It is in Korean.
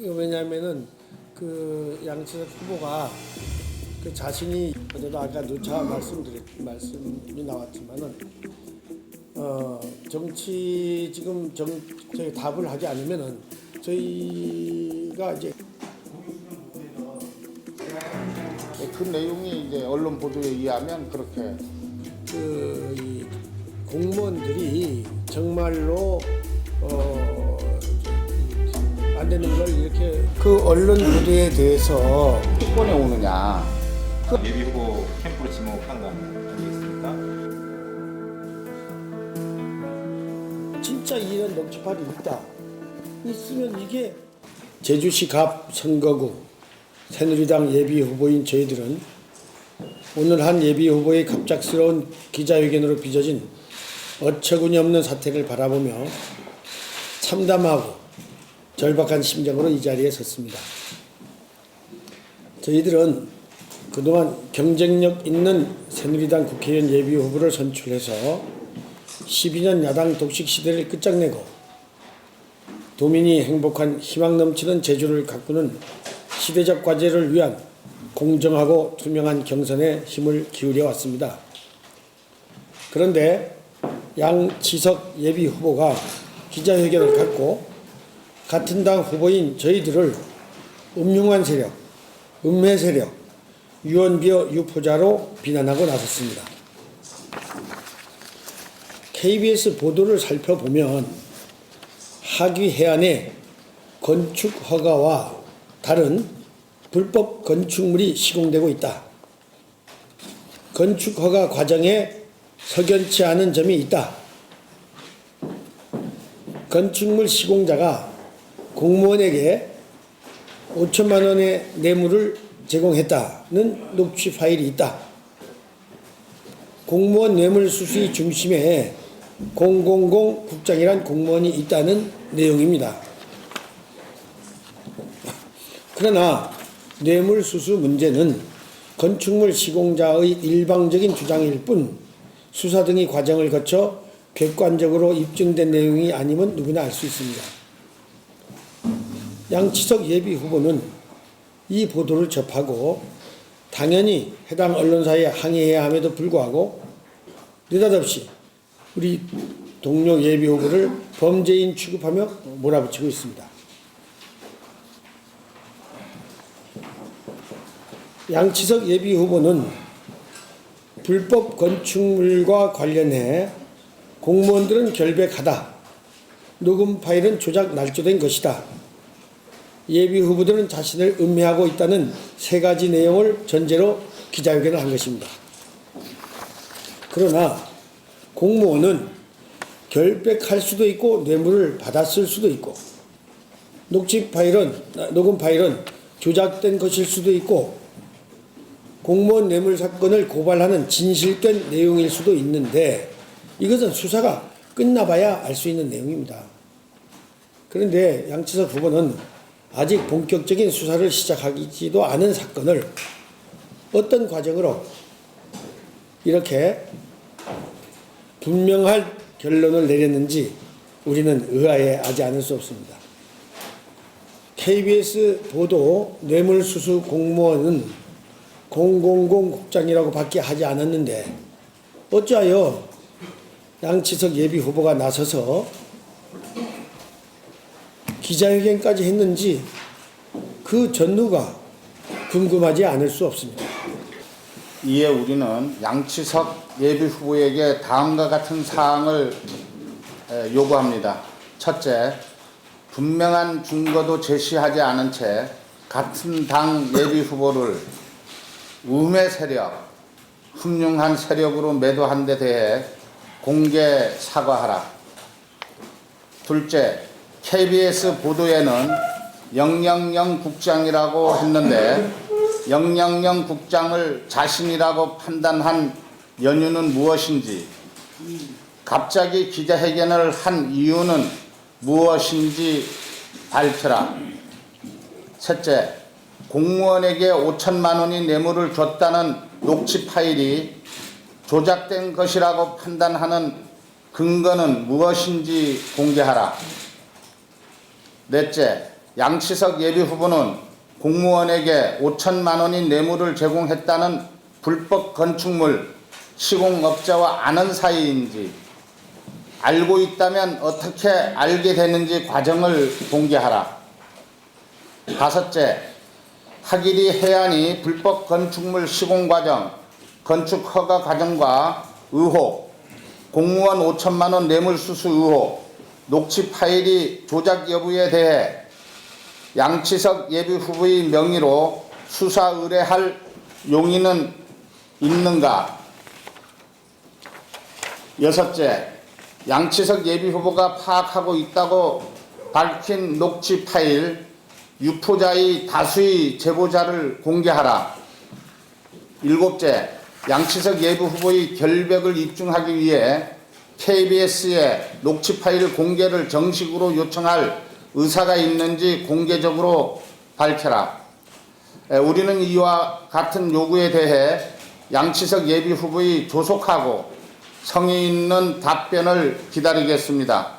왜냐하면은 그 양치석 후보가 그 자신이 저도 아까 누차 말씀이 나왔지만은 정치 지금 저희 답을 하지 않으면은 저희가 이제 그 내용이 이제 언론 보도에 의하면 그렇게 이 공무원들이 정말로 안 되는 걸 이렇게 그 언론 보도에 대해서 특권에 오느냐. 예비 후보 캠프로 지목한 거 아니겠습니까? 진짜 이런 녹취판이 있으면 이게 제주시 갑 선거구 새누리당 예비 후보인 저희들은 오늘 한 예비 후보의 갑작스러운 기자회견으로 빚어진 어처구니 없는 사태를 바라보며 참담하고 절박한 심정으로 이 자리에 섰습니다. 저희들은 그동안 경쟁력 있는 새누리당 국회의원 예비 후보를 선출해서 12년 야당 독식 시대를 끝장내고 도민이 행복한 희망 넘치는 제주를 가꾸는 시대적 과제를 위한 공정하고 투명한 경선에 힘을 기울여 왔습니다. 그런데 양치석 예비 후보가 기자회견을 갖고 같은 당 후보인 저희들을 음흉한 세력, 음해 세력, 유언비어 유포자로 비난하고 나섰습니다. KBS 보도를 살펴보면 하기 해안에 건축 허가와 다른 불법 건축물이 시공되고 있다. 건축 허가 과정에 석연치 않은 점이 있다. 건축물 시공자가 공무원에게 5천만 원의 뇌물을 제공했다는 녹취 파일이 있다. 공무원 뇌물 수수의 중심에 000 국장이란 공무원이 있다는 내용입니다. 그러나 뇌물 수수 문제는 건축물 시공자의 일방적인 주장일 뿐 수사 등의 과정을 거쳐 객관적으로 입증된 내용이 아니면 누구나 알 수 있습니다. 양치석 예비 후보는 이 보도를 접하고 당연히 해당 언론사에 항의해야 함에도 불구하고 느닷없이 우리 동료 예비 후보를 범죄인 취급하며 몰아붙이고 있습니다. 양치석 예비 후보는 불법 건축물과 관련해 공무원들은 결백하다. 녹음 파일은 조작 날조된 것이다. 예비 후보들은 자신을 음해하고 있다는 세 가지 내용을 전제로 기자회견을 한 것입니다. 그러나 공무원은 결백할 수도 있고 뇌물을 받았을 수도 있고 녹음 파일은 조작된 것일 수도 있고 공무원 뇌물 사건을 고발하는 진실된 내용일 수도 있는데 이것은 수사가 끝나봐야 알 수 있는 내용입니다. 그런데 양치석 후보는 아직 본격적인 수사를 시작하지도 않은 사건을 어떤 과정으로 이렇게 분명할 결론을 내렸는지 우리는 의아해하지 않을 수 없습니다. KBS 보도 뇌물수수 공무원은 000 국장이라고 밖에 하지 않았는데 어찌하여 양치석 예비 후보가 나서서 기자회견까지 했는지 그 전후가 궁금하지 않을 수 없습니다. 이에 우리는 양치석 예비 후보에게 다음과 같은 사항을 요구합니다. 첫째, 분명한 증거도 제시하지 않은 채 같은 당 예비 후보를 음해 세력, 흠흉한 세력으로 매도한 데 대해 공개 사과하라. 둘째, KBS 보도에는 000 국장이라고 했는데 000 국장을 자신이라고 판단한 연유는 무엇인지, 갑자기 기자회견을 한 이유는 무엇인지 밝혀라. 셋째, 공무원에게 5천만 원이 뇌물을 줬다는 녹취 파일이 조작된 것이라고 판단하는 근거는 무엇인지 공개하라. 넷째, 양치석 예비후보는 공무원에게 5천만 원인 뇌물을 제공했다는 불법 건축물 시공업자와 아는 사이인지, 알고 있다면 어떻게 알게 됐는지 과정을 공개하라. 5째, 하기리 해안이 불법 건축물 시공 과정, 건축 허가 과정과 의혹, 공무원 5천만 원 뇌물 수수 의혹, 녹취 파일이 조작 여부에 대해 양치석 예비후보의 명의로 수사 의뢰할 용의는 있는가? 6째, 양치석 예비후보가 파악하고 있다고 밝힌 녹취 파일, 유포자의 다수의 제보자를 공개하라. 7째, 양치석 예비후보의 결백을 입증하기 위해 KBS에 녹취 파일 공개를 정식으로 요청할 의사가 있는지 공개적으로 밝혀라. 우리는 이와 같은 요구에 대해 양치석 예비후보의 조속하고 성의 있는 답변을 기다리겠습니다.